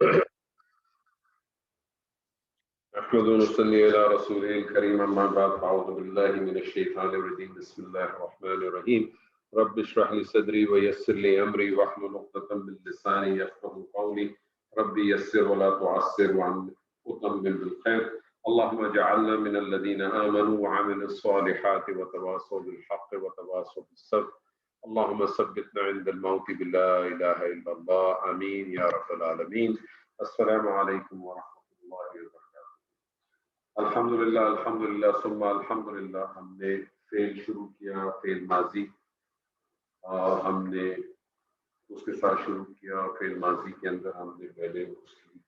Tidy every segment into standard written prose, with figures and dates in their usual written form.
نحمد ونصلي على رسوله الكريم أما بعد فأعوذ بالله من الشيطان الرجيم بسم الله الرحمن الرحيم رب اشرح لي صدري ويسر لي أمري واحلل عقدة من لساني يفقهوا قولي ربي يسر ولا تعسر وتمم بالخير اللهم اجعلنا من الذين آمنوا وعملوا الصالحات وتواصوا بالحق وتواصوا بالصبر اللهم ثبتنا عند الموت بلا إله إلا الله آمين يا رب العالمين. السلام عليكم ورحمة الله وبركاته. الحمدللہ ثم الحمدللہ ہم نے فعل شروع کیا، فعل ماضی، اور ہم نے اس کے ساتھ شروع کیا. فعل ماضی کے اندر ہم نے پہلے اس کی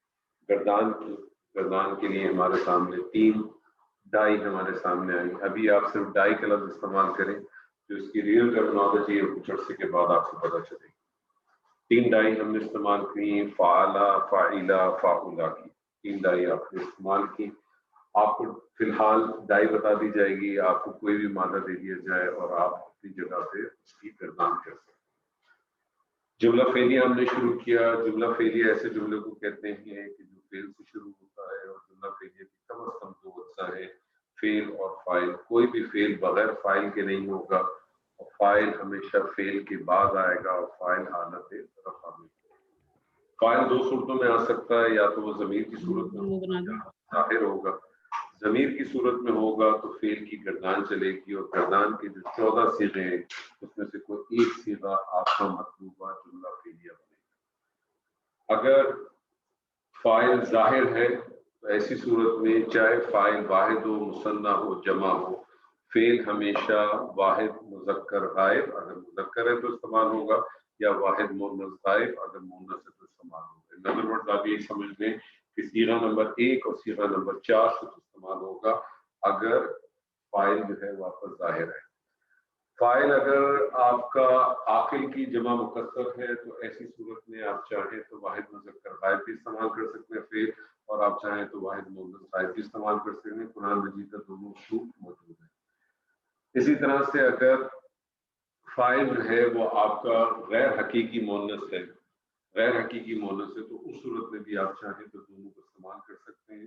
گردان کی. گردان کے لیے ہمارے سامنے 3 ڈائی ہمارے سامنے آئی. ابھی آپ صرف ڈائی کا لفظ استعمال کریں جو اس کی ریئل ٹرمینالوجی ہے کچھ عرصے کے بعد آپ کو پتہ چلے گی. 3 ڈائی ہم نے استعمال کی، فعلا، فاعلا، فاعلا کی. 3 ڈائی آپ نے استعمال کی. آپ کو فی الحال ڈائی بتا دی جائے گی، آپ کو کوئی بھی مادہ دے دیا جائے اور آپ اپنی جگہ پہ اس کی گردان کر سکتے. جملہ فعلیہ ہم نے شروع کیا. جملہ فعلیہ ایسے جملے کو کہتے ہیں کہ جو فعل سے شروع ہوتا ہے، اور جملہ فعلیہ کی کم از کم 2 اجزاء ہے، فعل اور فاعل. کوئی بھی فعل بغیر فاعل کے نہیں ہوگا، اور فاعل ہمیشہ فعل کے بعد آئے گا، اور فاعل حالت رفع میں. فاعل 2 صورتوں میں آ سکتا ہے، یا تو وہ ضمیر کی صورت میں ہوگا یا ظاہر ہوگا. ضمیر کی صورت میں ہوگا تو فعل کی گردان چلے گی، اور گردان کے جو 14 صیغے ہیں اس میں سے کوئی ایک صیغہ آپ کا مطلوبہ جملہ فعلیہ بنے گا. اگر فاعل ظاہر ہے تو ایسی صورت میں چاہے فاعل واحد ہو، مثنیٰ ہو، جمع ہو، فعل ہمیشہ واحد مذکر غائب اگر مذکر ہے تو استعمال ہوگا، یا واحد مؤنث غائب اگر مؤنث ہے تو استعمال ہوگا. ان ادر ورڈز آپ یہی سمجھ لیں کہ صیغہ نمبر 1 اور صیغہ نمبر 4 سے استعمال ہوگا اگر فاعل جو ہے واپس ظاہر ہے. فاعل اگر آپ کا عاقل کی جمع مکسر ہے تو ایسی صورت میں آپ چاہیں تو واحد مذکر غائب بھی استعمال کر سکتے ہیں فعل، اور آپ چاہیں تو واحد مؤنث غائب بھی استعمال کر سکتے ہیں. قرآن مجید کا دونوں اسلوب موجود ہے. اسی طرح سے اگر فاعل جو ہے وہ آپ کا غیر حقیقی مؤنث ہے، غیر حقیقی مؤنث ہے، تو اس صورت میں بھی آپ چاہیں تو دونوں کو استعمال کر سکتے ہیں.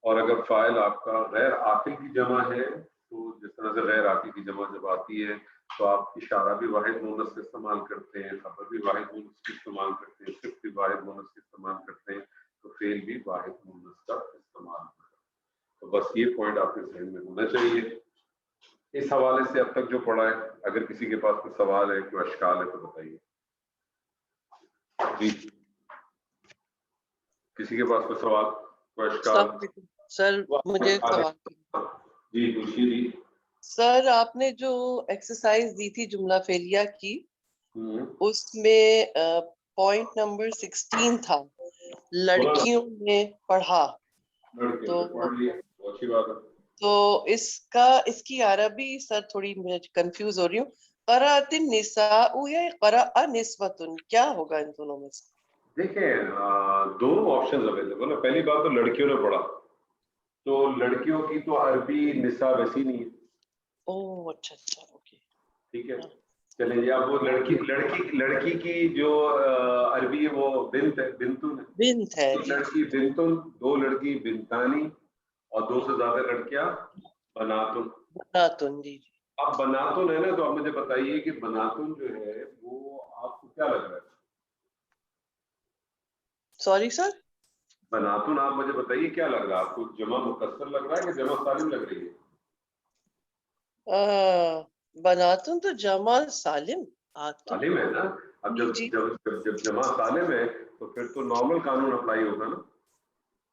اور اگر فاعل آپ کا غیر عاقل کی جمع ہے تو جس طرح سے غیر عاقل کی جمع جب آتی ہے تو آپ اشارہ بھی واحد مؤنث کا استعمال کرتے ہیں، خبر بھی واحد مؤنث کا استعمال کرتے ہیں، صرف بھی واحد مؤنث کا استعمال کرتے ہیں، تو فعل بھی واحد مؤنث کا استعمال کرتے ہیں. تو بس یہ پوائنٹ آپ کے ذہن میں ہونا چاہیے. اس حوالے سے اب تک جو پڑھا ہے، اگر کسی کے پاس کوئی سوال ہے، کوئی اشکال ہے تو بتائیے. جی کسی کے پاس کوئی سوال، کوئی اشکال؟ سر مجھے سوال. جی پوچھیے. جی سر آپ نے جو ایکسرسائز دی تھی جملہ فعلیہ کی، اس میں پوائنٹ نمبر 16 تھا لڑکیوں نے پڑھا. تو اس کی عربی سر تھوڑی میں کنفیوز ہو رہی ہوں. قرأت النساء یا قرأ نسوۃ، کیا ہوگا ان دونوں میں سے؟ دیکھیں 2 آپشن اویلیبل ہے. پہلی بات تو لڑکیوں نے پڑھا، تو لڑکیوں کی تو عربی نساء ویسی نہیں ہے. اوہ اچھا اوکے ٹھیک ہے. چلیں جی. اب وہ لڑکی کی جو عربی ہے وہ بنت ہے، بنت ہے. لڑکی بنتن، 2 لڑکی بنتانی، اور 2 سے زیادہ لڑکیاں بناتن. جی. اب بناتن ہے نا، تو آپ مجھے بتائیے کہ بناتن جو ہے وہ آپ کو کیا لگ رہا ہے؟ سوری سر، بناتن آپ مجھے بتائیے کیا لگ رہا ہے آپ کو؟ جمع مکسر لگ رہا ہے کہ جمع سالم لگ رہی ہے؟ بناتن تو جمع سالم سالم ہے نا. اب جب جمع سالم ہے تو پھر تو نارمل قانون اپلائی ہوگا نا.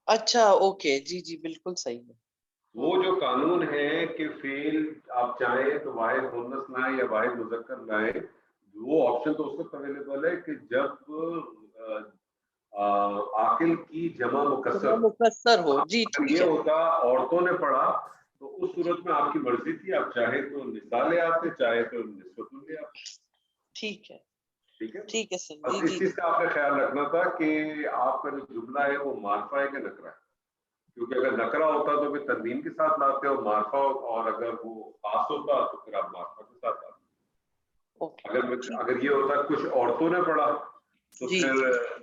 اچھا اوکے جی بالکل صحیح ہے. وہ جو قانون ہے کہ فعل آپ چاہیں تو واحد مؤنث لائیں یا واحد مذکر لائیں، وہ آپشن تو اس وقت اویلیبل ہے کہ جب عاقل کی جمع مکسر ہو. جی یہ ہوتا عورتوں نے پڑھا تو اس صورت میں آپ کی مرضی تھی، آپ چاہے تو نساء لے آتے، چاہے تو نسوۃ لے آتے. ٹھیک ہے سر. بس اس چیز کا آپ نے خیال رکھنا تھا کہ آپ کا جو جملہ ہے وہ معرفہ ہے کہ نکرہ ہے، کیونکہ اگر نکرہ ہوتا تو پھر تنوین کے ساتھ لاتے اور معرفہ، اور اگر وہ خاص ہوتا تو پھر آپ معرفہ کے ساتھ لاتے. اگر یہ ہوتا کچھ عورتوں نے پڑھا تو پھر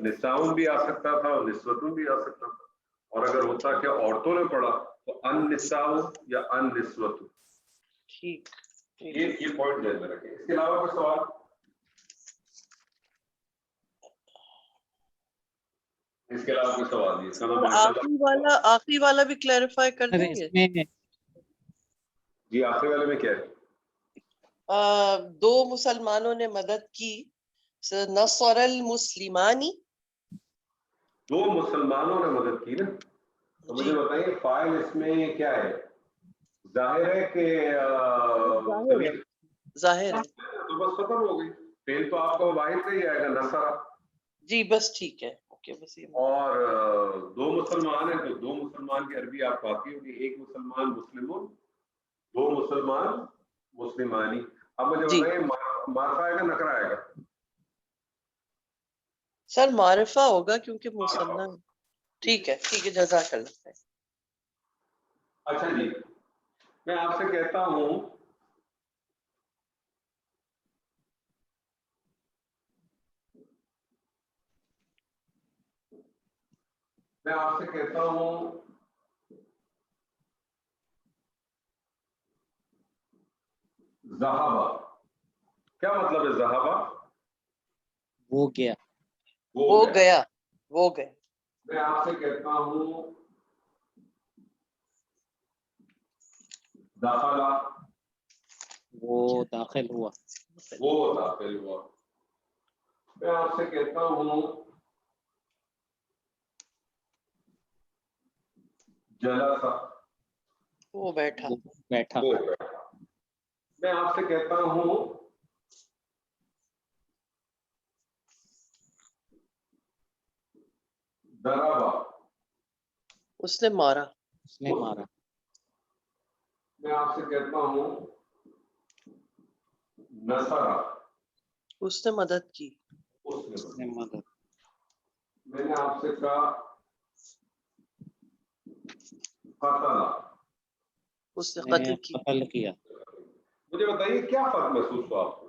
نساؤن بھی آ سکتا تھا اور نسوتن بھی آ سکتا تھا، اور اگر ہوتا کہ عورتوں نے پڑھا تو ان نساؤ یا ان نسوت. ٹھیک، یہ پوائنٹ ذہن میں رکھیں. اس کے علاوہ کوئی سوال؟ اس کے علاوہ کوئی سوال نہیں. اس کا نام آخری والا بھی کلیریفائی کر دیں گے. جی آخری والے میں کیا ہے؟ دو مسلمانوں نے مدد کی، نصر المسلمانی. دو مسلمانوں نے مدد کی نا، تو مجھے بتائیے فاعل اس میں کیا ہے؟ ظاہر ہے کہ ظاہر ہے، تو بس ختم ہو گئی. فعل تو آپ کو واحد کا ہی آئے گا، نصر. جی بس ٹھیک ہے، اوکے. بس اور دو مسلمان ہیں تو دو مسلمان کی عربی آپ کو آتی ہوگی. ایک مسلمان مسلمون، دو مسلمان مسلمانی. اب مجھے بتائیے معرفہ آئے گا نکرہ آئے گا؟ سر معرفہ ہوگا کیونکہ مثنیٰ. ٹھیک ہے جزاک اللہ. اچھا جی، میں آپ سے کہتا ہوں ذہابہ. کیا مطلب ہے ذہابہ؟ وہ گیا. میں آپ سے کہتا ہوں داخلہ. وہ داخل ہوا. میں آپ سے کہتا ہوں جلسہ. وہ بیٹھا. میں آپ سے کہتا ہوں ضربہ. اس نے مارا. میں آپ سے کہتا ہوں نصر. اس نے مدد کی. میں نے آپ سے کہا قتل. اس نے قتل کیا. مجھے بتائیے کیا فرق محسوس ہوا آپ کو؟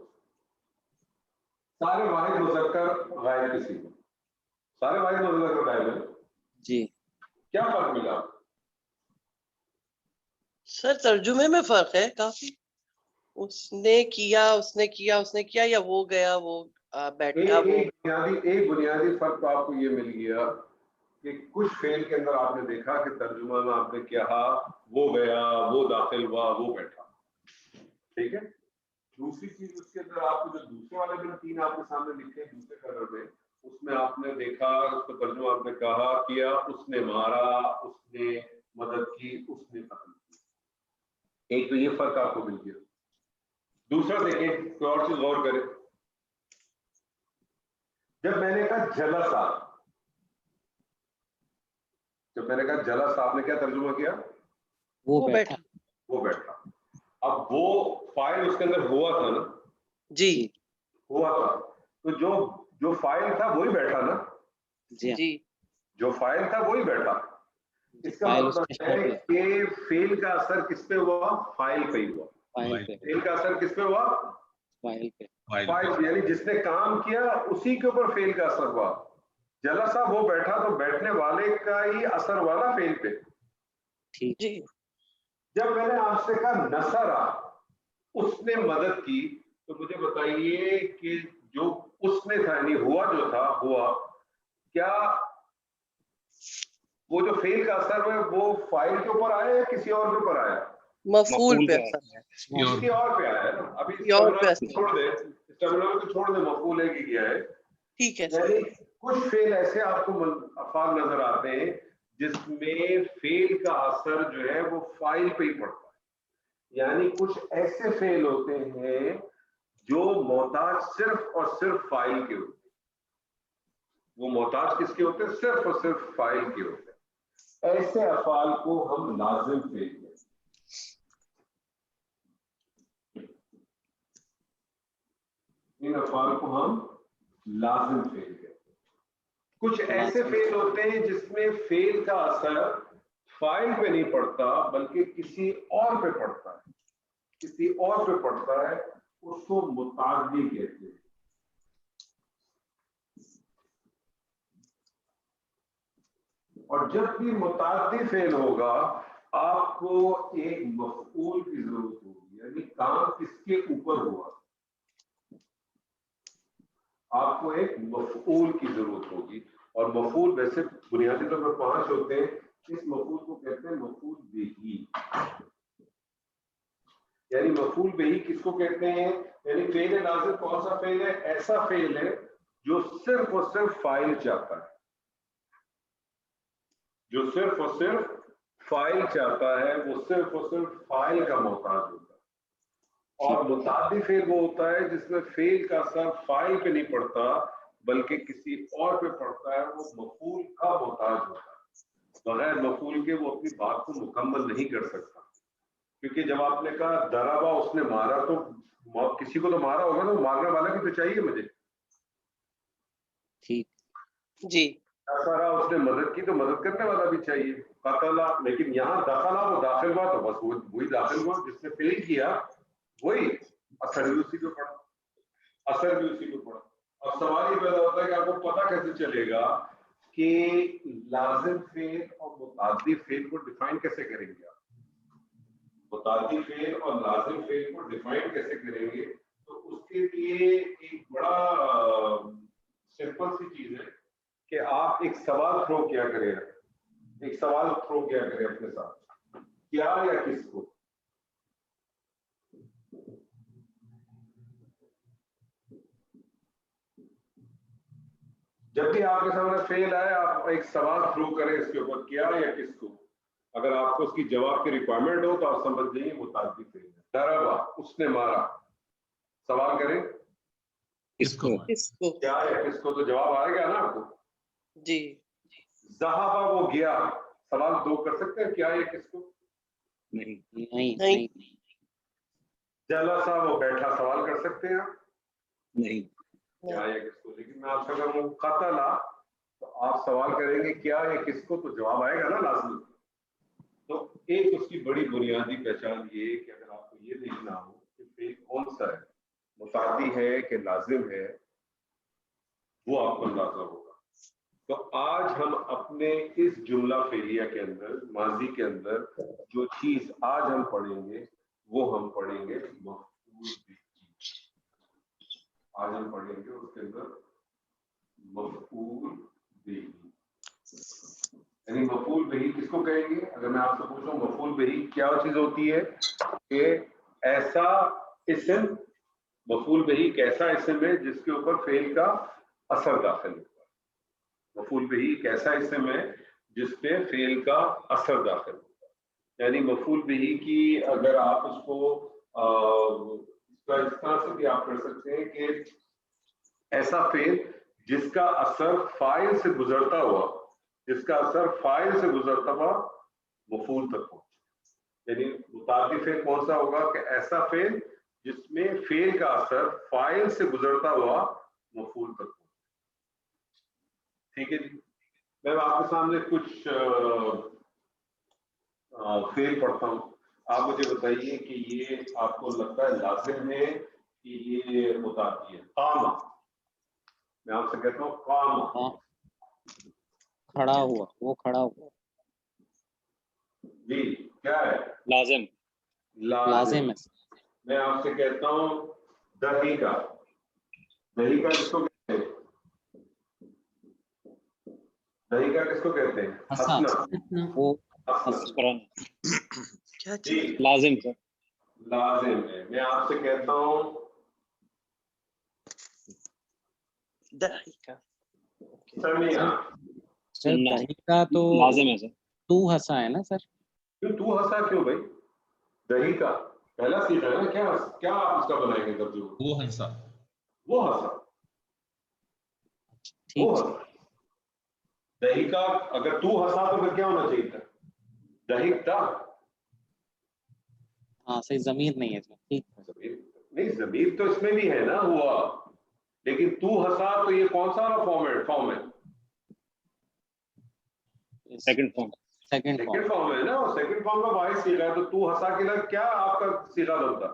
سارے واحد مذکر غائب کسی کو، سارے واحد مذکر غائب ہیں جی. کیا فرق ملا؟ سر ترجمے میں فرق ہے کافی. اس نے کیا یا وہ گیا وہ بیٹھا. ایک بنیادی فرق تو آپ کو یہ مل گیا کہ کچھ فعل کے اندر آپ نے دیکھا کہ ترجمہ میں آپ نے کہا وہ گیا، وہ داخل ہوا، وہ بیٹھا. ٹھیک ہے. دوسری چیز اس کے اندر آپ کو جو دوسرے والے دن تین آپ کے سامنے لکھے دوسرے کلر میں، اس میں آپ نے دیکھا اس کا ترجمہ آپ نے کہا کیا، اس نے مارا، اس نے مدد کی، اس نے قتل کی. ایک تو یہ فرق آپ کو مل گیا. دوسرا دیکھیں کوئی اور چیز غور کریں. جب میں نے کہا جلسہ، آپ نے کیا ترجمہ کیا؟ وہ بیٹھا. اب وہ فاعل اس کے اندر ہوا تھا نا. جی ہوا تھا، تو جو فاعل تھا وہی بیٹھا نا. جی جو فاعل تھا وہی بیٹھا. اس کا مطلب ہے کہ فعل کا اثر کس پہ ہوا؟ فاعل پہ ہی ہوا. فعل کا اثر کس پہ ہوا؟ فاعل پہ. یعنی جس نے کام کیا اسی کے اوپر فعل کا اثر ہوا. جلسہ وہ بیٹھا تو بیٹھنے والے کا ہی اثر ہوا نا فعل پہ. جی. جب میں نے آپ سے کہا نصر، اس نے مدد کی، تو مجھے بتائیے کہ جو اس نے تھا یعنی ہوا جو تھا ہوا، کیا وہ جو فعل کا اثر ہے وہ فاعل کے اوپر آیا یا کسی اور کے اوپر آیا؟ مفعول پہ اثر ہے. کسی اور پہ آیا نا. ابھی چھوڑ دیں مفعول ہے کہ کیا ہے. ٹھیک ہے. یعنی کچھ فعل ایسے آپ کو افعال نظر آتے ہیں جس میں فعل کا اثر جو ہے وہ فاعل پہ ہی پڑتا ہے. یعنی کچھ ایسے فعل ہوتے ہیں جو محتاج صرف اور صرف فاعل کے ہوتے ہیں. وہ محتاج کس کے ہوتے ہیں؟ صرف اور صرف فاعل کے ہوتے ہیں. ایسے افعال کو ہم لازم فعل کہتے ہیں. ان افعال کو ہم لازم فعل کہتے ہیں. کچھ ایسے فعل ہوتے ہیں جس میں فعل کا اثر فاعل پہ نہیں پڑتا بلکہ کسی اور پہ پڑتا ہے. کسی اور پہ پڑتا ہے، اس کو متعدی کہتے ہیں. اور جب بھی متعدی فعل ہوگا آپ کو ایک مفعول کی ضرورت ہوگی، یعنی کام کس کے اوپر ہوا، آپ کو ایک مفعول کی ضرورت ہوگی. اور مفعول ویسے بنیادی طور پر 5 ہوتے ہیں. اس مفعول کو کہتے ہیں مفعول بہی. یعنی مفعول بہی کس کو کہتے ہیں؟ یعنی فعل لازم کون سا فعل ہے؟ ایسا فعل ہے جو صرف اور صرف فاعل چاہتا ہے، جو صرف اور صرف فاعل چاہتا ہے، وہ صرف اور صرف فاعل کا محتاج ہوتا ہے. اور متعدی فعل وہ ہوتا ہے جس میں فعل کا اثر فاعل پہ نہیں پڑتا بلکہ کسی اور پہ پڑتا ہے، وہ مفعول کا محتاج ہوتا ہے. بغیر مفعول کے وہ اپنی بات کو مکمل نہیں کر سکتا. کیونکہ جب آپ نے کہا ضربا اس نے مارا، تو کسی کو تو مارا ہوگا نا، مارنے والا بھی تو چاہیے مجھے. ٹھیک جی. نصرہ اس نے مدد کی تو مدد کرنے والا بھی چاہیے. قتلا، لیکن یہاں دخلا وہ داخل ہوا تو بس وہی داخل ہوا، جس نے فعل کیا وہی اثر بھی اسی کو پڑا، اثر بھی اسی کو پڑا. اب سوال یہ پیدا ہوتا ہے کہ آپ کو پتہ کیسے چلے گا کہ لازم فعل اور متعدی فعل کو ڈیفائن کیسے کریں گے آپ؟ متعدی فعل اور لازم فعل کو ڈیفائن کیسے کریں گے؟ تو اس کے لیے ایک بڑا سمپل سی چیز ہے کہ آپ ایک سوال تھرو کیا کریں، ایک سوال تھرو کیا کریں اپنے ساتھ، کیا یا کس کو. جب بھی آپ کے سامنے فعل آئے آپ ایک سوال تھرو کریں اس کے اوپر، کیا یا کس کو. اگر آپ کو اس کی جواب کی ریکوائرمنٹ ہو تو آپ سمجھ جائیے متعدی فعل ہے. ضربا اس نے مارا، سوال کریں کس کو. کیا یا کس کو، تو جواب آئے گا نا آپ کو. جی. ذہبا وہ گیا، سوال 2 کر سکتے ہیں، کیا یا کس کو. نہیں. جلسا وہ بیٹھا، سوال کر سکتے ہیں آپ، نہیں. کیا یا کس کو. لیکن میں آپ سے اگر وہ قتلا تو آپ سوال کریں گے کیا یا کس کو، تو جواب آئے گا نا لازمی. تو ایک اس کی بڑی بنیادی پہچان یہ کہ اگر آپ کو یہ دیکھنا ہو کہ فعل کون سا ہے، متعدی ہے کہ لازم ہے، وہ آپ کو اندازہ ہوگا. تو آج ہم اپنے اس جملہ فعلیہ کے اندر، ماضی کے اندر جو چیز آج ہم پڑھیں گے وہ ہم پڑھیں گے مفعول بہ. آج ہم پڑھیں گے اس کے اندر مفعول بہ. یعنی مفعول بہ کس کو کہیں گے؟ اگر میں آپ سے پوچھوں مفعول بہ کیا چیز ہوتی ہے، کہ ایسا اسم، مفعول بہ ایک ایسا اسم ہے جس کے اوپر فعل کا اثر داخل ہوتا ہے. مفعول بہ ایک ایسا اسم ہے جس پہ فعل کا اثر داخل ہوتا ہے. یعنی مفعول بہ کی اگر آپ اس کو اس طرح سے بھی آپ کر سکتے ہیں کہ ایسا فعل جس کا اثر فاعل سے گزرتا ہوا، جس کا اثر فاعل سے گزرتا ہوا مفعول تک پہنچے. یعنی متعدی فعل کون سا ہوگا؟ کہ ایسا فعل جس میں فعل کا اثر فاعل سے گزرتا ہوا مفعول تک پہنچے. ٹھیک ہے جی. میں آپ کے سامنے کچھ فعل پڑھتا ہوں، آپ مجھے بتائیے کہ یہ آپ کو لگتا ہے لازم ہے کہ یہ متعدی ہے. قام، میں آپ سے کہتا ہوں قام، کھڑا ہوا، وہ کھڑا ہوا. جی کیا ہے؟ لازم. لازم ہے. میں آپ سے کہتا ہوں دہیکا. دہیکا کس کو کہتے ہیں؟ دہیکا کس کو کہتے ہیں؟ ہنسنا. وہ کیا جی لازم ہے. لازم ہے. میں آپ سے کہتا ہوں دہیکا. سمیع. سر دہیکا تو لازم ہے سر. تو ہنسا ہے نا سر. کیوں تو ہنسا کیوں بھائی؟ دہیکا پہلا صیغہ ہے نا. کیا آپ اس کا بنائیں گے ترجمہ؟ وہ ہنسا. وہ ہنسا. دہیکا اگر تو ہنسا تو پھر کیا ہونا چاہیے تھا؟ دہیکتا. ہاں صحیح، ضمیر نہیں ہے. ٹھیک نہیں، ضمیر تو اس میں بھی ہے نا ہوا، لیکن تو ہنسا تو یہ کون سا فارم ہے؟ Second form. سیکنڈ فارم ہے نا. سیکنڈ فارم کا واحد صیغہ ہے. تو تو ہنسا کے لئے کیا آپ کا صیغہ بنتا؟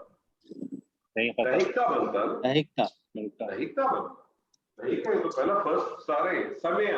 دہیکتا بنتا. دہیکتا. دہیکتا بنتا. دہیکا یہ تو پہلا فرسٹ سارے. سمیع.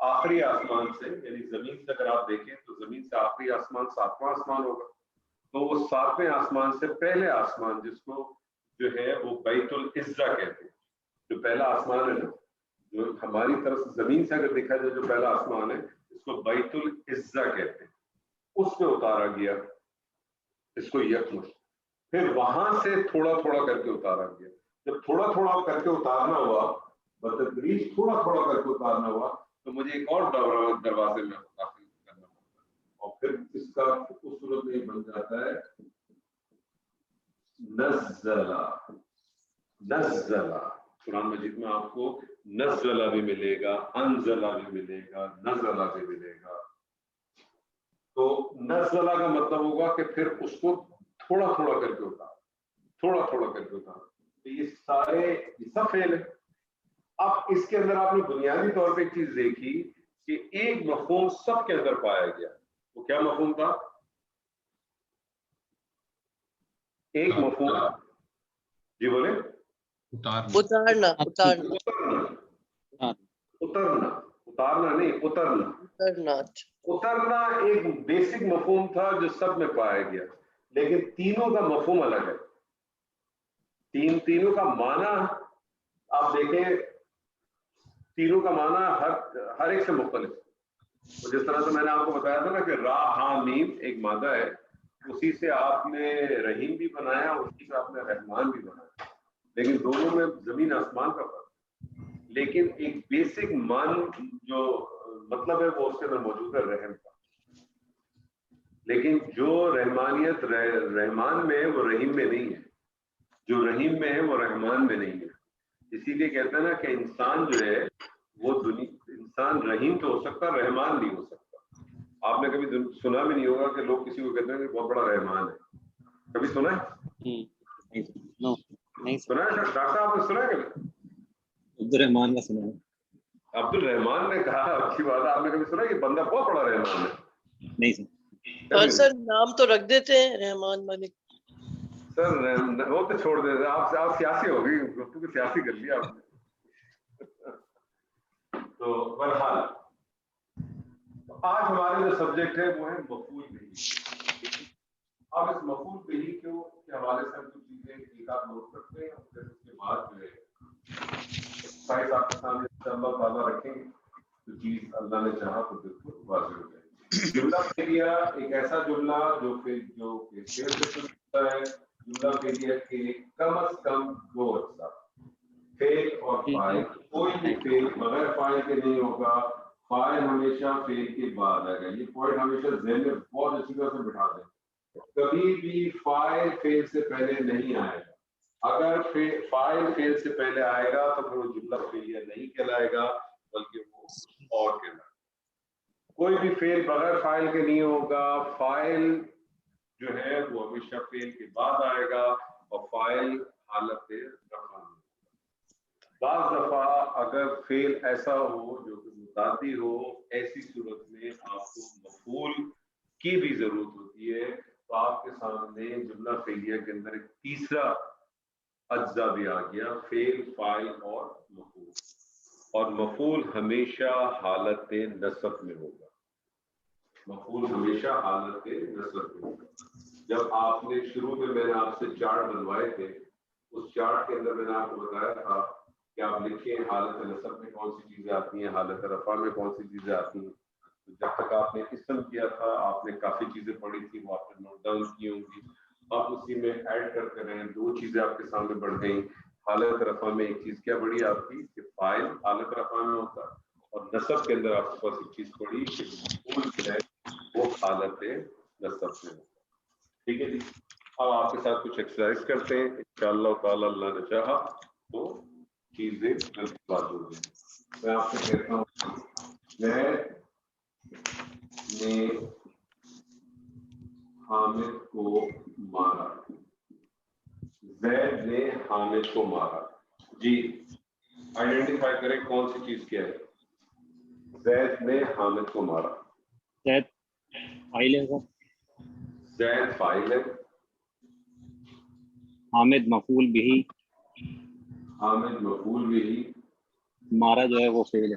آخری آسمان سے، یعنی زمین سے اگر آپ دیکھیں تو زمین سے آخری آسمان 7واں آسمان ہوگا، تو وہ 7ویں آسمان سے پہلے آسمان جس کو جو ہے وہ بیت العزہ کہتے ہیں، جو پہلا آسمان ہے نا، جو ہماری طرف سے زمین سے اگر دیکھا جائے جو پہلا آسمان ہے اس کو بیت العزہ کہتے ہیں، اس پہ اتارا گیا اس کو یکمشت، پھر وہاں سے تھوڑا تھوڑا کر کے اتارا گیا، جب تھوڑا تھوڑا کر کے اتارنا ہوا بتدریج تھوڑا تھوڑا کر کے اتارنا ہوا تو مجھے ایک اور دروازے میں داخل کرنا پڑتا ہے، اور پھر اس کا اس صورت میں بن جاتا ہے نزلہ۔ نزلہ قرآن مجید میں آپ کو نزلہ بھی ملے گا، انزلہ بھی ملے گا، نزلہ بھی ملے گا۔ تو نزلہ کا مطلب ہوگا کہ پھر اس کو تھوڑا تھوڑا کر کے اتارا، تھوڑا تھوڑا کر کے اتارا، تو یہ سارے یہ سب فعل ہے۔ اب اس کے اندر آپ نے بنیادی طور پہ ایک چیز دیکھی کہ ایک مفہوم سب کے اندر پایا گیا، وہ کیا مفہوم تھا؟ ایک مفہوم، جی بولے، اتارنا اتارنا اترنا، اتارنا نہیں اترنا، اترنا اترنا ایک بیسک مفہوم تھا جو سب میں پایا گیا، لیکن تینوں کا مفہوم الگ ہے، تینوں کا معنی آپ دیکھیں، تینوں کا معنی ہر ایک سے مختلف ہے۔ جس طرح سے میں نے آپ کو بتایا تھا نا کہ را ہا میم ایک مادہ ہے، اسی سے آپ نے رحیم بھی بنایا، اسی سے آپ نے رحمان بھی بنایا، لیکن دونوں میں زمین آسمان کا فرق، لیکن ایک بیسک مان جو مطلب ہے وہ اس کے اندر موجود ہے رحم کا، لیکن جو رحمانیت رحمان میں ہے وہ رحیم میں نہیں ہے، جو رحیم میں ہے وہ رحمان میں نہیں ہے۔ اسی لیے کہتے ہیں نا کہ انسان جو ہے وہ انسان رحیم تو ہو سکتا ہے، رحمان نہیں ہو سکتا۔ آپ نے کبھی سنا بھی نہیں ہوگا کہ لوگ کسی کو کہتے ہیں کہ بہت بڑا رحمان ہے، کبھی سنا ہے؟ نہیں سنا ہے ڈاکٹر، آپ نے سنا ہے کبھی؟ عبد الرحمان کا سنا ہے، عبد الرحمان نے کہا، اچھی بات ہے، آپ نے کبھی سنا کہ بندہ بہت بڑا رحمان ہے؟ نہیں سنا۔ اور سر نام تو رکھ دیتے ہیں رحمان ملک، سر وہ تو چھوڑ دیتے، آپ سیاسی ہو گئی، گفتگو سیاسی کر لیا آپ نے۔ تو بہرحال آج ہمارے جو سبجیکٹ ہے وہ ہے مفعول بہ۔ اب اس مفعول بہ کے حوالے سے ہم کچھ چیزیں ایک آدھ نوٹ کرتے ہیں، اور پھر اس کے بعد جو ہے ایکسرسائز آپ کے سامنے انشاءاللہ تعالیٰ رکھیں گے تو چیز اللہ نے چاہا تو بالکل واضح ہو جائے گی۔ جملہ فعلیہ ایک ایسا جملہ جو فعل سے شروع ہوتا ہے، جملہ فعلیہ کے کم از کم دو اجزاء، فعل اور فاعل، کوئی بھی فعل بغیر فاعل کے نہیں ہوگا، فاعل ہمیشہ فعل کے بعد آئے گا، یہ پوائنٹ ہمیشہ ذہن میں بہت اچھی طرح سے بٹھا دیں، کبھی بھی فاعل فعل سے پہلے نہیں آئے گا، اگر فاعل فعل سے پہلے آئے گا تو پھر وہ جملہ فعلیہ نہیں کہلائے گا بلکہ وہ اور کہلائے گا۔ کوئی بھی فعل بغیر فاعل کے نہیں ہوگا، فاعل جو ہے وہ ہمیشہ فعل کے بعد آئے گا اور فاعل حالت رفع میں۔ بعض دفعہ اگر فعل ایسا ہو جو کہ متعدی ہو، ایسی صورت میں آپ کو مفعول کی بھی ضرورت ہوتی ہے، تو آپ کے سامنے جملہ فعلیہ کے اندر ایک تیسرا اجزا بھی آ گیا، فعل، فاعل اور مفعول، اور مفعول ہمیشہ حالت نصب میں ہوگا، مفعول ہمیشہ حالت نصب میں ہوگا۔ جب آپ نے شروع میں نے آپ سے چارٹ بنوائے تھے، اس چارٹ کے اندر میں نے آپ کو بتایا تھا کہ آپ لکھیں حالت نصب میں کون سی چیزیں آتی ہیں، حالت رفع میں کون سی چیزیں آتی ہیں۔ جب تک آپ نے اسم کیا تھا آپ نے کافی چیزیں پڑھی تھی، وہ آپ نے نوٹ ڈاؤن کی ہوں گی، آپ اسی میں ایڈ کرتے رہیں، دو چیزیں آپ کے سامنے بڑھ گئیں۔ حالت رفع میں ایک چیز کیا پڑھی آپ کی کہ فاعل حالت رفع میں ہوتا، اور نصب کے اندر آپ کے پاس ایک چیز پڑھی کہ مفعول جو ہے وہ حالت نصب میں ہوتا۔ ٹھیک ہے جی، اب آپ کے ساتھ کچھ ایکسرسائز کرتے ہیں، انشاءاللہ تعالی اللہ نے چاہا تو چیزیں بات ہو گئی۔ میں آپ سے کہتا ہوں زید نے حامد کو مارا، زید نے حامد کو مارا، جی آئیڈینٹیفائی کریں کون سی چیز کیا ہے۔ زید نے حامد کو مارا، زید فاعل ہے، زید فاعل ہے، حامد مفعول بھی، حامد مفعول بھی، مارا جو ہے وہ فعل ہے۔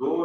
2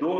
2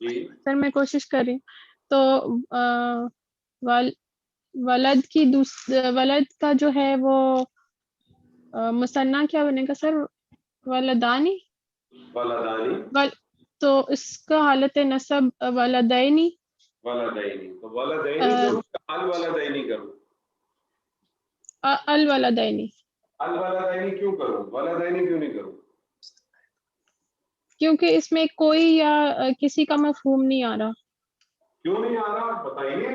جی سر میں کوشش کر رہی ہوں. تو ولد کی ولد کا جو ہے وہ مثنیٰ کیا بنے گا سر؟ ولدانی. ولدانی تو اس کا حالت نصب ولدینی. ولدینی. تو ولدینی کروں الولدینی کروں؟ الولدینی. الولدینی کیوں کروں؟ ولدینی کیوں نہیں کروں؟ کیونکہ اس میں کوئی یا کسی کا مفہوم نہیں آ رہا. کیوں نہیں آ رہا بتائیے.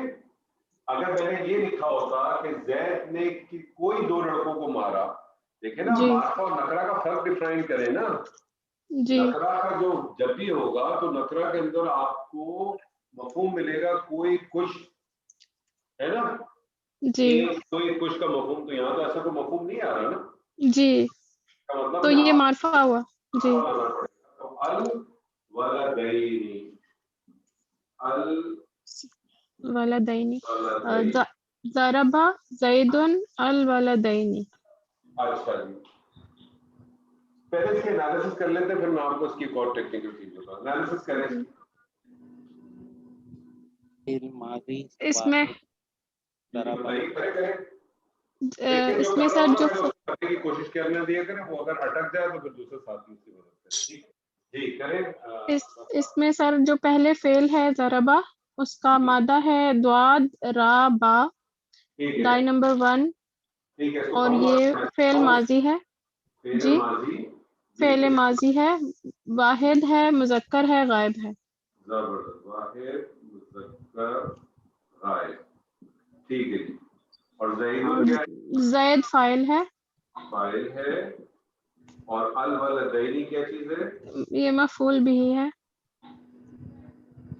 اگر میں نے یہ لکھا ہوتا کہ زید نے کوئی دو لڑکوں کو مارا، دیکھیں نا جی معرفہ اور نکرہ کا فرق ڈیفائن کریں نا. جی نکرہ کا جو جب بھی ہوگا تو نکرہ کے اندر آپ کو مفہوم ملے گا کوئی کچھ، ہے نا. جی کوئی کچھ کا مفہوم، تو یہاں تو ایسا کوئی مفہوم نہیں آ رہا نا. جی کا مطلب تو یہ معرفہ ہوا. جی تو الولدینی ولدینی. الولدینی. ضرب زید الولدینی. اچھا جی، پہلے اس کے انالیسس کر لیتے ہیں، پھر میں آپ کو اس کی ایک اور ٹیکنیکل چیز بتاؤں. انالیسس کریں. فعل ماضی اس میں بتائیے کریں. اس میں سر جو کرنے کی کوشش کرنے دیا کریں، وہ اگر اٹک جائے تو پھر دوسرے ساتھی اس کی مدد کریں. جی کریں. اس میں سر جو پہلے فعل ہے ضربہ، اس کا مادہ ہے دواد را با، ٹھیک ہے دائی نمبر 1. ٹھیک ہے. اس کو اور کم یہ فعل ماضی ہے. جی ماضی فعل ماضی ہے، واحد ہے، مذکر ہے، غائب ہے. زبردست. واحد مذکر غائب. ٹھیک ہے جی. اور اور زید کیا زید فاعل ہے. فاعل ہے. اور الولدینی کیا چیز ہے؟ یہ مفعول بھی ہے.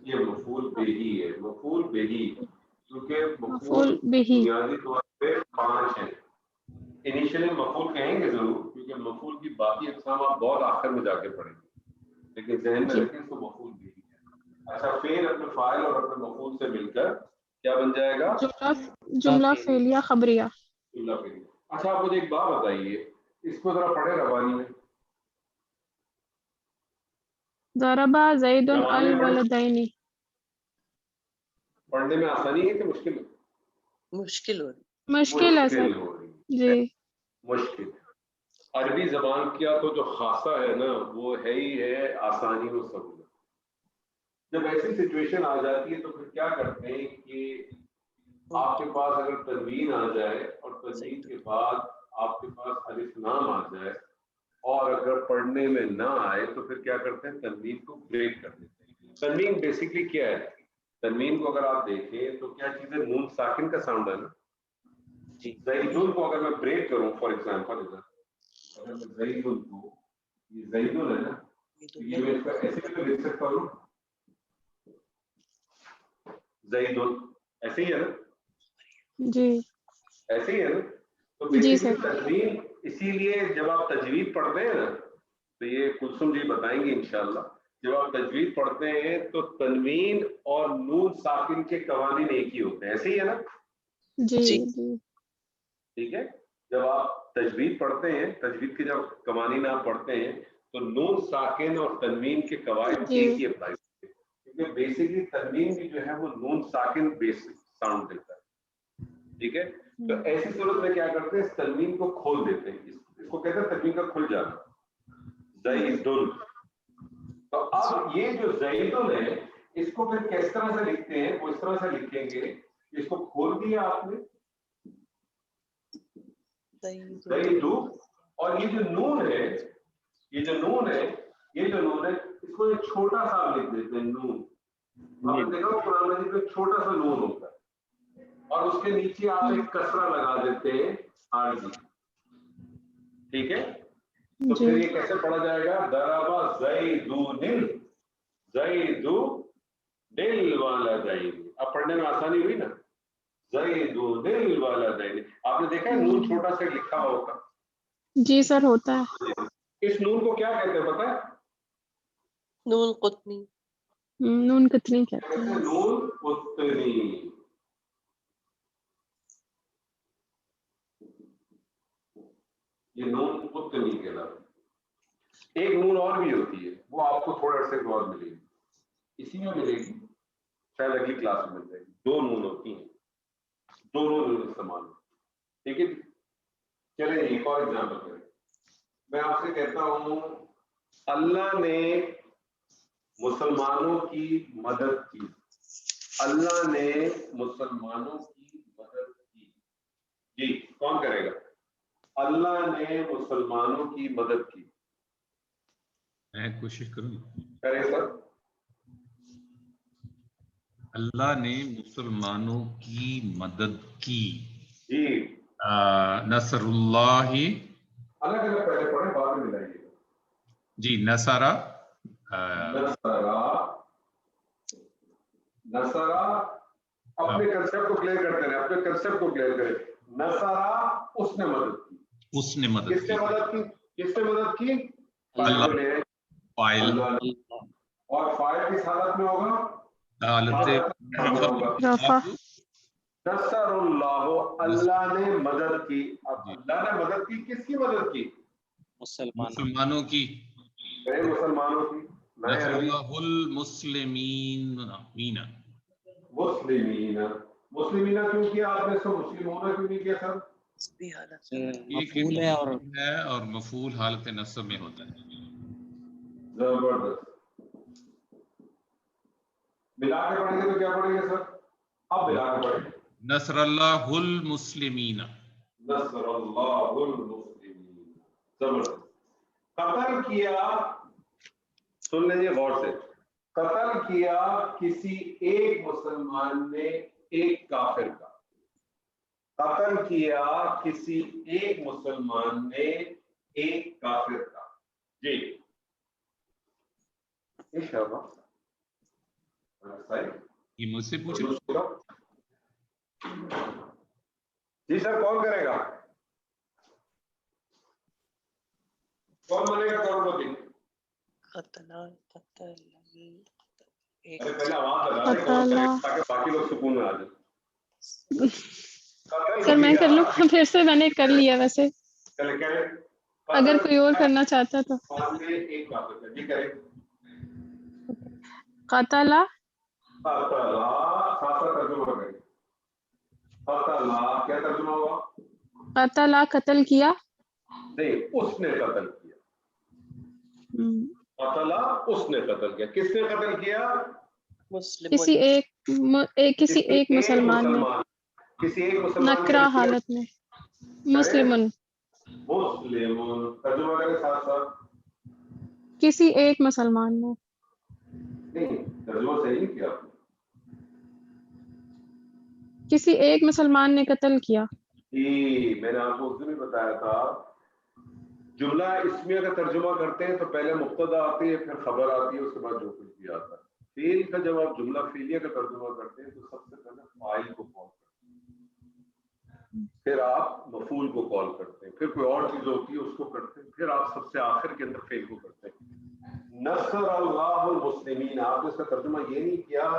یہ مفعول بہی ہے. مفعول بہی کیونکہ مفعول مفعول بہی. بنیادی طور پہ 5 ہیں. انیشلی مفعول کہیں گے ضرور، کیونکہ مفعول کی باقی اقسام آپ بہت آخر میں جا کے پڑھیں گے، لیکن ذہن میں جی رکھیں تو مفعول بہی ہے. اچھا فعل اپنے فاعل اور اپنے مفعول سے مل کر کیا بن جائے گا؟ جملہ فعلیہ خبریہ. جملہ فعلیہ. اچھا آپ مجھے ایک بات بتائیے، اس کو ذرا پڑھے روانی میں. ضرب زید الولدینی. پڑھنے میں آسانی ہے کہ مشکل ہے؟ مشکل ہو مشکل ہے سر. ہو رہی ہے. جی مشکل. عربی زبان کا تو جو خاصہ ہے نا وہ ہے ہی ہے آسانی و سہولت. جب ایسی سچویشن آ جاتی ہے تو پھر کیا کرتے ہیں کہ آپ کے پاس اگر تنوین آ جائے اور تنوین کے بعد آپ کے پاس الف لام آ جائے اور اگر پڑھنے میں نہ آئے تو پھر کیا کرتے ہیں؟ تنوین کو بریک کر دیتے ہیں. تنوین بیسکلی کیا ہے؟ تنوین کو اگر آپ دیکھیں تو کیا چیز ہے؟ نون ساکن کا ساؤنڈ ہے نا. زیدون کو اگر میں بریک کروں فار ایگزامپل، اگر میں زیدون کو، یہ زیدون ہے نا، تو یہ میں اس کا ایسے بھی تو لکھ سکتا ہوں. زیدون ایسے ہی ہے نا. جی ایسے ہی ہے نا. تو جی بیسکلی سر. تنوین، اسی لیے جب آپ تجوید پڑھتے ہیں نا تو یہ کلثوم جی بتائیں گے انشاءاللہ، جب آپ تجوید پڑھتے ہیں تو تنوین اور نون ساکن کے قوانین ایک ہی ہوتے ہیں. ایسے ہی ہے نا. جی جی جی ٹھیک ہے. جب آپ تجوید پڑھتے ہیں، تجوید کے جب قوانین آپ پڑھتے ہیں تو نون ساکن اور تنوین کے قواعد جی ایک ہی اپلائی ہوتے ہیں، کیونکہ بیسکلی تنوین بھی جو ہے وہ نون ساکن بیس ساؤنڈ دیتا ہے. ٹھیک ہے. تو ایسی صورت میں کیا کرتے ہیں؟ تنوین کو کھول دیتے ہیں. اس کو کہتے ہیں تنوین کا کھل جانا. زیدن. تو اب یہ جو زیدن ہے اس کو پھر کس طرح سے لکھتے ہیں؟ وہ اس طرح سے لکھیں گے، اس کو کھول دیا آپ نے زیدو، اور یہ جو نون ہے، یہ جو نون ہے، یہ جو نون ہے اس کو ایک چھوٹا سا لکھ دیتے ہیں نون. آپ نے دیکھا قرآن مجید میں چھوٹا سا نون ہوتا ہے اور اس کے نیچے آپ ایک کسرہ لگا دیتے ہیں عارضی. ٹھیک ہے. تو جی پھر یہ کیسے پڑھا جائے گا؟ ضرب زیدون زیدو دل والدین. اب پڑھنے میں آسانی ہوئی نا. زیدون دل والدین. آپ نے دیکھا ہے نون چھوٹا سا لکھا ہوگا. جی سر ہوتا ہے. اس نون کو کیا کہتے ہیں پتہ ہے؟ نون قطنی. نون کتنی کہتے کہتے ہیں ہیں. نون قطنی. یہ نون قطنی کہلاتا ہے. ایک نون اور بھی ہوتی ہے، وہ آپ کو تھوڑا عرصے کے بعد ملے گی. اسی میں ملے گی، شاید اگلی کلاس میں مل جائے گی. 2 نون ہوتی ہیں، دونوں نون استعمال ہوتی ہیں. ٹھیک ہے. چلیں ایک اور ایگزامپل کریں. میں آپ سے کہتا ہوں اللہ نے مسلمانوں کی مدد کی. اللہ نے مسلمانوں کی مدد کی. جی کون کرے گا؟ اللہ نے مسلمانوں کی مدد کی. میں کوشش کروں. کریں سر. اللہ نے مسلمانوں کی مدد کی. جی نصر اللہ. الگ الگ پہلے پڑھیں بعد میں ملائیے. جی نصرہ. نصرہ اپنے کنسپٹ کو کلیئر کرتے ہیں، اپنے کنسپٹ کو کلیئر کریں. نصرہ اس نے مدد کی. اس نے مدد کس نے مدد کی؟ کس نے مدد کی؟ اللہ. نے. فاعل. اور فاعل کس حالت میں ہوگا؟ حالت رفع. نصر اللہ، اللہ نے مدد کی. اب اللہ نے مدد کی، کس کی مدد کی؟ مسلمانوں کی. مسلمانوں کی. نصر اللہ المسلمین. مسلمین. مسلمین کیوں کیا آپ نے؟ سب مسلمون کیوں نہیں کیا سر؟ مفعول ہے اور مفعول حالت نصب میں ہوتا ہے. زبردست. ملا کے پڑھیں گے تو کیا پڑھیں گے سر؟ اب ملا کے پڑھیں گے. نصر اللہ المسلمین. نصر اللہ المسلمین. زبردست. قتل کیا، سن لیجیے غور سے، قتل کیا کسی ایک مسلمان نے ایک کافر کا. قتل کیا کسی ایک مسلمان نے ایک کافر کا. جی یہ مجھ سے پوچھو. جی سر کون کرے گا؟ کون بنے گا کروڑپتی؟ پہلے آواز لگا دیں تاکہ باقی لوگ سکون میں آ جائیں. سر میں کر لوں؟ پھر سے میں نے کر لیا ویسے، چلے کریں. اگر کوئی اور کرنا چاہتا تو. ایک کافر کا. جی کریں. قتل. قتل خاصا ترجمہ کریں. قتل کیا ترجمہ ہوا؟ قتل قتل کیا. نہیں، اس نے قتل کیا. قتل اس نے قتل کیا. کس نے قتل کیا؟ کسی ایک مسلمان نے. کسی ایک مسلمان نکرہ حالت میں. مسلمن. مسلمون ترجمہ کریں ساتھ ساتھ. کسی ایک مسلمان نے. نہیں ترجمہ صحیح نہیں کیا. کسی ایک مسلمان نے قتل کیا. جی میں نے آپ کو اس دن بھی بتایا تھا، جملہ اسمیہ کا ترجمہ کرتے ہیں تو پہلے مبتدا آتی ہے، پھر خبر آتی ہے، اس کے بعد جو کچھ بھی آتا ہے. فعل کا جب آپ جملہ فعلیہ کا ترجمہ کرتے ہیں تو سب سے پہلے فاعل کو کال کرتے ہیں، پھر آپ مفعول کو کال کرتے ہیں، پھر کوئی اور چیز ہوتی ہے اس کو کرتے ہیں، پھر آپ سب سے آخر کے اندر فعل کو کرتے ہیں. نصر اللہ المسلمین، آپ نے اس کا ترجمہ یہ نہیں کیا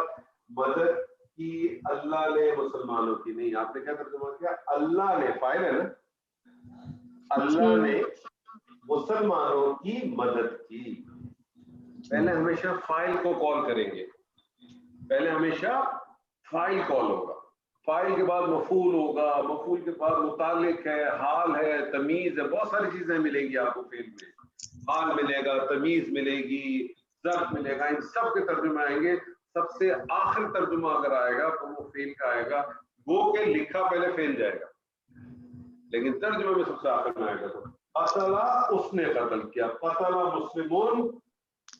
مدد کی اللہ نے مسلمانوں کی، نہیں، آپ نے کیا ترجمہ کیا؟ اللہ نے، فاعل ہے نا، اللہ نے مسلمانوں کی مدد کی. پہلے ہمیشہ فاعل کو کال کریں گے، پہلے ہمیشہ فاعل کال ہوگا، فاعل کے بعد مفعول ہوگا، مفعول کے بعد متعلق ہے، حال ہے، تمیز ہے، بہت ساری چیزیں ملیں گی آپ کو فعل میں. حال ملے گا، تمیز ملے گی، ظرف ملے گا، ان سب کے ترجمے آئیں گے. سب سے آخر ترجمہ اگر آئے گا تو وہ فعل کا آئے گا، وہ کہ لکھا پہلے فعل جائے گا، لیکن ترجمے میں سب سے آخر میں آئے گا. تو قتل اس نے قتل کیا. قتل مسلمون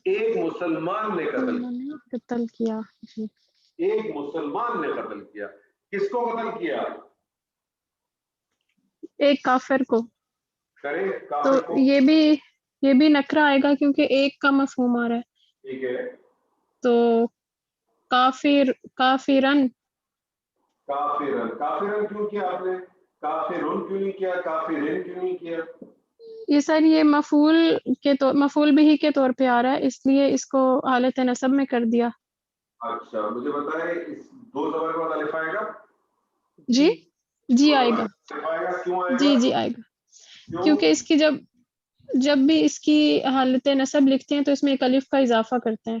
ایک مسلمان نے قتل کیا. ایک مسلمان نے قتل کیا. کس کو قتل کیا؟ ایک کافر کو. کرے تو کافر کو. یہ بھی نکرہ آئے گا کیونکہ ایک کا مفہوم آ رہا ہے. ٹھیک ہے. تو کافرن. کافرن کیوں کیا آپ نے؟ کافرن کیوں نہیں کیا؟ کافرین کیوں نہیں کیا؟ یہ سر یہ مفعول بھی کے طور پہ آ رہا ہے، اس لیے اس کو حالت نصب میں کر دیا. اچھا مجھے بتائیں، اس دو زبر کے بعد الف آئے گا؟ جی آئے گا. کیوں آئے گا؟ جی آئے گا، کیونکہ اس کی جب بھی اس کی حالت نصب لکھتے ہیں تو اس میں ایک الف کا اضافہ کرتے ہیں.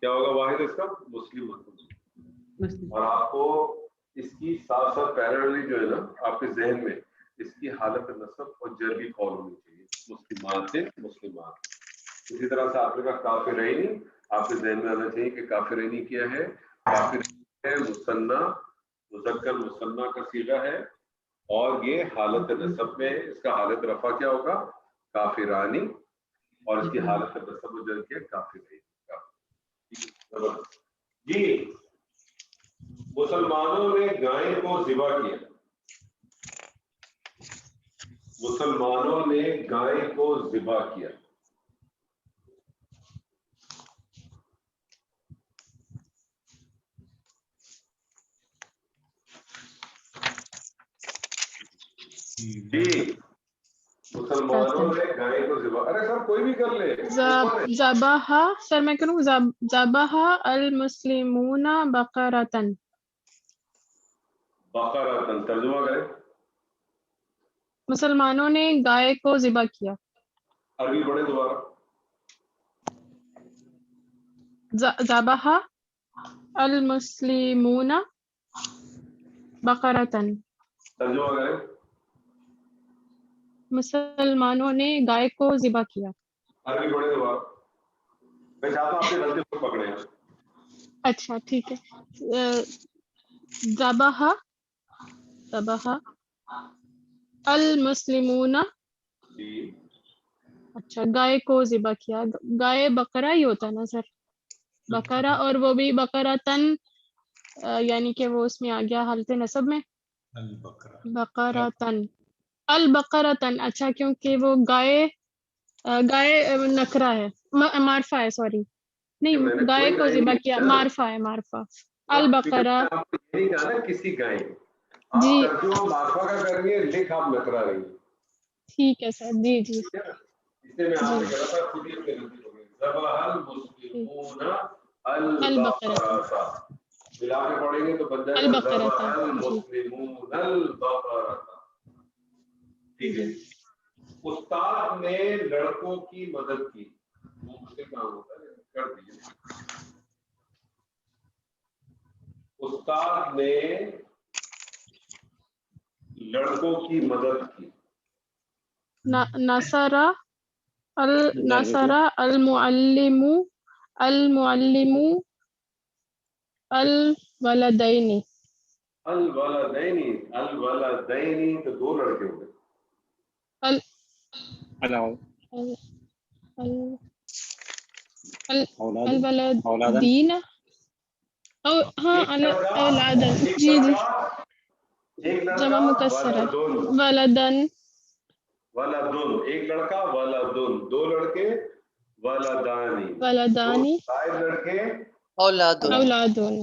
کیا ہوگا واحد اس کا؟ مسلم. اور آپ کو اس کی ساتھ ساتھ پیراللی جو ہے نا آپ کے ذہن میں اس کی حالت نصب اور جر بھی قول ہونی چاہیے. مسلمات سے مسلمات. اسی طرح سے آپ نے کہا کافرینی, آپ کے ذہن میں آنا چاہیے کہ کافرینی کیا ہے؟ کافر ہے مثنیٰ مذکر مثنیٰ کا صیغہ ہے اور یہ حالت نصب میں اس کا حالت رفع کیا ہوگا؟ کافرانی, اور اس کی حالت نصب و جر کیا؟ کافرین. جی مسلمانوں نے گائے کو ذبح کیا. مسلمانوں نے گائے کو ذبح کیا. جی مسلمانوں نے گائے کو ذبح. ارے سر کوئی بھی کر لے. ذبح سر میں کروں ذبح المسلمون بقرۃ. بقرۃ ترجمہ کریں. مسلمانوں نے گائے کو ذبح کیا. عربی پڑھیں دوبارہ. ذبح المسلمون بقرۃ. ترجمہ کریں. مسلمانوں نے گائے کو ذبح کیا. عربی پڑھیں دوبارہ. میں چاہتا ہوں آپ نے غلطی کو پکڑے. اچھا ٹھیک ہے. ذبح المسلمون. جی اچھا گائے کو ذبح کیا. گائے بقرہ ہی ہوتا ہے نا سر؟ بقرہ, اور وہ بھی بقرتن یعنی کہ وہ اس میں آ گیا حالت نصب میں بقرتن. البقرتن. اچھا کیونکہ وہ گائے نکرہ ہے, معرفہ ہے, سوری نہیں گائے کو ذبح کیا معرفہ ہے, معرفہ. البقرہ نہیں کہا نا کسی گائے. جی آپ ترجمہ معرفہ کا کر رہی ہے, لکھ آپ نکرا رہی ہیں. ٹھیک ہے سر. جی جی اس لیے میں آپ سے کہہ رہا تھا خود ہی اپنی غلطی ہو گئی. ذبح المسلمون البقرۃ. ملا کے پڑھیں گے تو بن جائے گا ذبح المسلمون البقرۃ. ٹھیک ہے. استاد نے لڑکوں کی مدد کی. وہ مجھے کام ہوتا ہے کر دیجیے. استاد نے لڑکوں کی مدد کی. نصر المعلم الولدین. الولدین تو دو لڑکے ہو گئے. الولدین ہاں اولادن. جی جی جمع مکسر ہے. ولدن ولدن ایک لڑکا. ولدن دو لڑکے. ولدانی ولدانی دو لڑکے. اولادن. اولادن.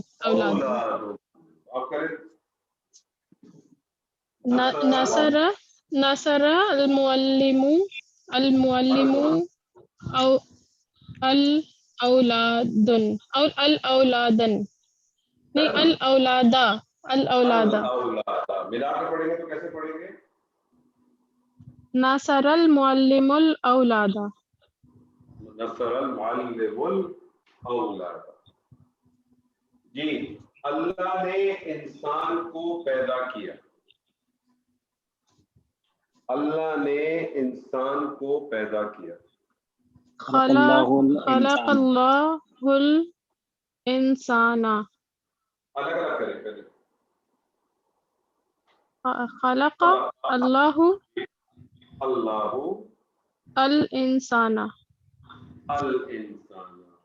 آپ کریں. نصر المعلم او الاولادن نہیں الاولادا. ملا کے پڑھیں گے تو کیسے پڑھیں گے؟ نصر المعلم الاولاد. نصر المعلم الاولاد. جی اللہ نے انسان کو پیدا کیا. اللہ نے انسان کو پیدا کیا. خلق اللہ الانسان. الگ الگ کریں پہلے. خلق اللہ الانسان.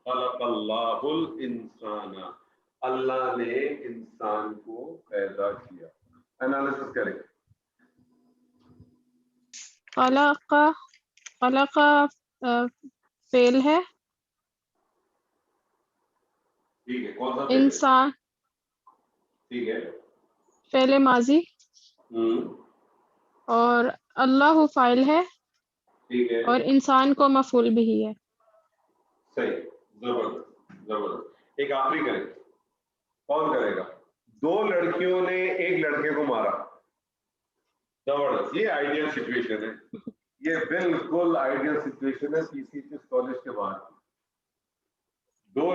خلق اللہ الانسان. اللہ نے انسان کو پیدا کیا. انالیسس کریں. خلق فعل ہے. ٹھیک ہے. کون سا انسان ٹھیک ہے. فعل ماضی اور اللہ فاعل ہے. ٹھیک ہے. اور انسان کو مفعول بھی ہے. صحیح. زبردست. ایک آخری کریں. کون کرے گا؟ دو لڑکیوں نے ایک لڑکے کو مارا. زبردست. یہ آئیڈیل سچویشن ہے. یہ بالکل آئیڈیل سچویشن ہے PCHS کالج کے بعد. 2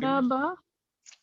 ضربا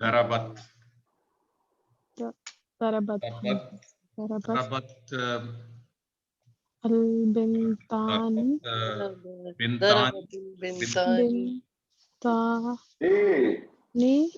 ضربت ضربت ضربت ضربت البنتان بنتان بنتانی بنتان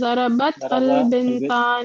ضربت البنتان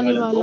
الولدا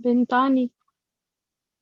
بنتانی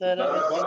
ضربت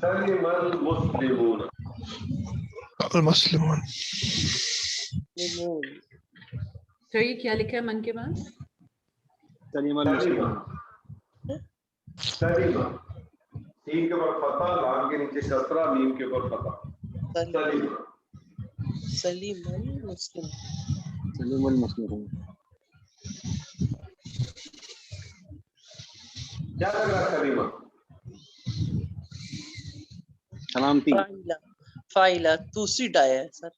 سلم المسلمون. المسلمون. سر یہ کیا لکھا ہے من کے بعد؟ سلیم المسلمون. سلیم سین کے اوپر فتح، لام کے نیچے کسرہ، میم کے اوپر فتح. سلیم سلیم المسلم. سلیم المسلمون. کیا لگ رہا ہے سلیمہ؟ سلامتی. فائلہ دوسری ڈایا ہے سر.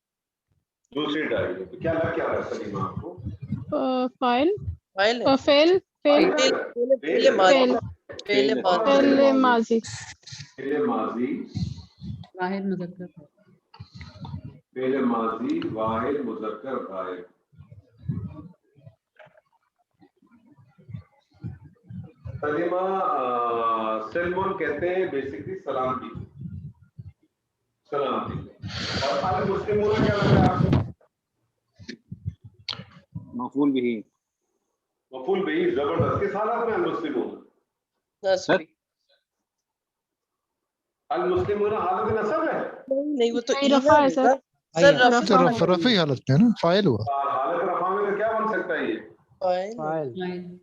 دوسری ڈائری تو کیا لگ کیا رہا ہے سلیمہ آپ کو؟ فائل فائل ہے. فعل فعل فعل ماضی. فعل فعل ماضی. فعل ماضی واحد مذکر. فعل ماضی واحد مذکر غائب. سلیمہ سلمون کہتے ہیں بیسکلی سلامتی. سلامتی. اور المسلمون کیا لگ رہا ہے آپ کو؟ مفعول بھی. مفعول بھی. زبردست. کس حالت میں المسلمون؟ نصبی. المسلمون حالت نصب ہے؟ نہیں وہ تو رفع ہے سر. سر رفعی حالت میں نا فاعل ہوا. حالت رفع میں تو کیا بن سکتا ہے یہ؟ فائل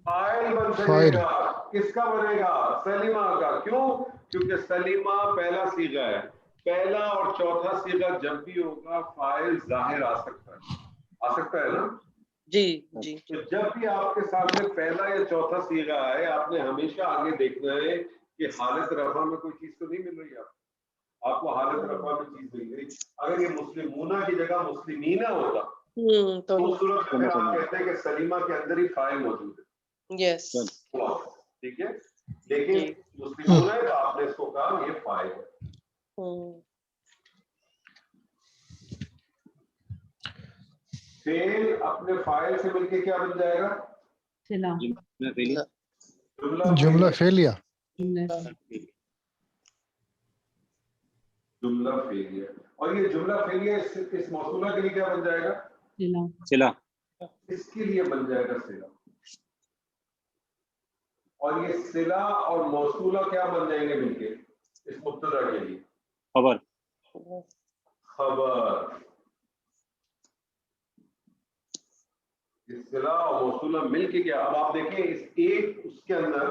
فاعل بن سکے فاعل. گا. کس کا بنے گا؟ سلیمہ کا. کیوں؟ کیونکہ سلیمہ پہلا صیغہ ہے. پہلا اور چوتھا صیغہ جب بھی ہوگا فاعل ظاہر آ سکتا ہے. آ سکتا ہے نا؟ جی جی. تو جب بھی آپ کے سامنے پہلا یا چوتھا صیغہ آئے آپ نے ہمیشہ آگے دیکھنا ہے کہ حالت رفع میں کوئی چیز تو نہیں مل رہی. آپ کو حالت رفع میں چیز مل گئی. اگر یہ مسلمونہ کی جگہ مسلمینہ ہوتا تو اس صورت میں آپ کہتے ہیں کہ سلیمہ کے اندر ہی فاعل موجود ہے. یس. ٹھیک ہے. لیکن مسلمونہ ہے تو آپ نے اس کو کہا یہ فاعل ہے. فعل اپنے فاعل سے مل کے کیا بن جائے گا؟ جملہ فعلیہ. جملہ فعلیہ. اور یہ جملہ فعلیہ اس موصولہ کے لیے کیا بن جائے گا؟ صلہ. اس کے لیے بن جائے گا صلہ. اور یہ صلہ اور موصولہ کیا بن جائیں گے مل کے اس مبتدا کے لیے؟ خبر. خبر. صلہ اور موصولہ مل کے کیا؟ اب آپ دیکھیں اس ایک اس کے اندر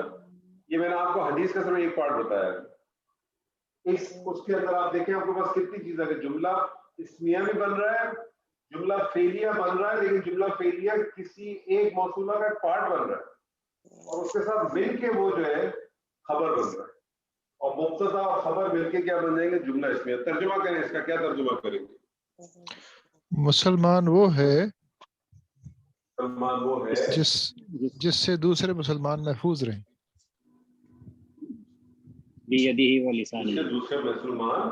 یہ میں نے آپ کو حدیث کا صرف ایک پارٹ بتایا ہے. اس کے اندر آپ دیکھیں آپ کے پاس کتنی چیزیں ہیں. جملہ اسمیہ بھی بن رہا ہے، جملہ فعلیہ بن رہا ہے، لیکن جملہ فعلیہ کسی ایک موصولہ کا ایک پارٹ بن رہا ہے اور اس کے ساتھ مل کے وہ جو ہے خبر بن رہا ہے. اور مبتدا اور خبر مل کے کیا بن جائیں گے؟ جملہ اسمیہ. ترجمہ کریں اس کا. کیا ترجمہ کریں گے؟ مسلمان وہ ہے مسلمان وہ ہے جس سے دوسرے مسلمان محفوظ رہیں. بیدہ و لسانہ. دوسرے مسلمان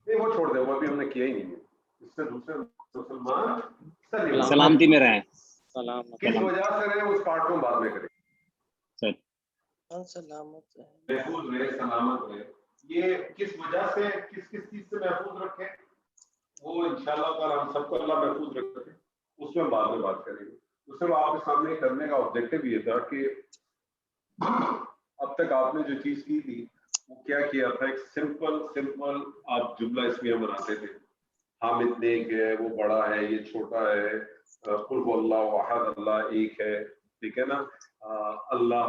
نہیں وہ چھوڑ دیں، وہ ابھی ہم نے کیا ہی نہیں ہے. اس سے دوسرے مسلمان سلامتی میں رہیں. کس وجہ سے رہے اس پارٹ کو بعد میں کریں. سلامت محفوظ رہے، سلامت رہے. یہ کس وجہ سے کس چیز سے محفوظ رکھے وہ انشاءاللہ تعالی ہم سب کو اللہ محفوظ رکھے اس میں بعد میں بات کریں گے. اس سے آپ کے سامنے کرنے کا آبجیکٹو یہ تھا کہ اب تک آپ نے جو چیز کی تھی وہ کیا تھا؟ ایک سمپل آپ جملہ اسمیہ بناتے تھے. حامد نیک ہے، وہ بڑا ہے، یہ چھوٹا ہے. قل هو اللہ احد، اللہ ایک ہے. ٹھیک ہے نا. اللہ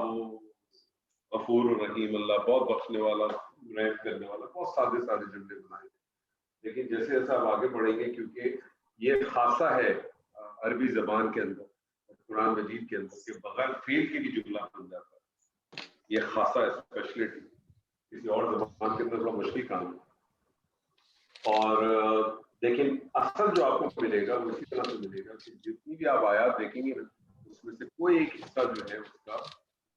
غفور الرحیم، اللہ بہت بخشنے والا، رحم کرنے والا. بہت سادے جملے بنائے. لیکن جیسے جیسے آپ آگے بڑھیں گے کیونکہ یہ خاصہ ہے عربی زبان کے اندر قرآن مجید کے اندر کہ بغیر فعل کے بھی جملہ بن جاتا ہے. یہ خاصہ اسپیشلٹی کسی اور زبان کے اندر بڑا مشکل کام ہے. اور لیکن اصل جو آپ کو ملے گا وہ اسی طرح سے ملے گا کہ جتنی بھی آپ آیات دیکھیں گے اس میں سے کوئی ایک حصہ جو ہے اس کا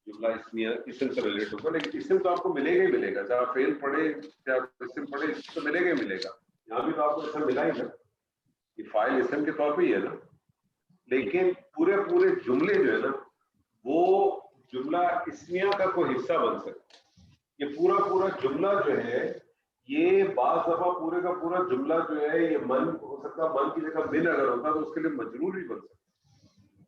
جملہ اسمیہ اسم سے ریلیٹ ہوگا. لیکن اسم تو آپ کو ملے گا ہی ملے گا. چاہے آپ فعل پڑھے چاہے آپ اسم پڑھے تو ملے گا ہی ملے گا. یہاں بھی تو آپ کو اسم ملا ہی نا. یہ فاعل اسم کے طور پہ ہی ہے نا. لیکن پورے جملے جو ہے نا وہ جملہ اسمیہ کا کوئی حصہ بن سکتا ہے. یہ پورا جملہ جو ہے یہ بعض دفعہ پورے کا پورا جملہ جو ہے یہ من ہو سکتا ہے. من کی جگہ بن اگر ہوتا تو اس کے لیے مجرور بھی بن سکتا.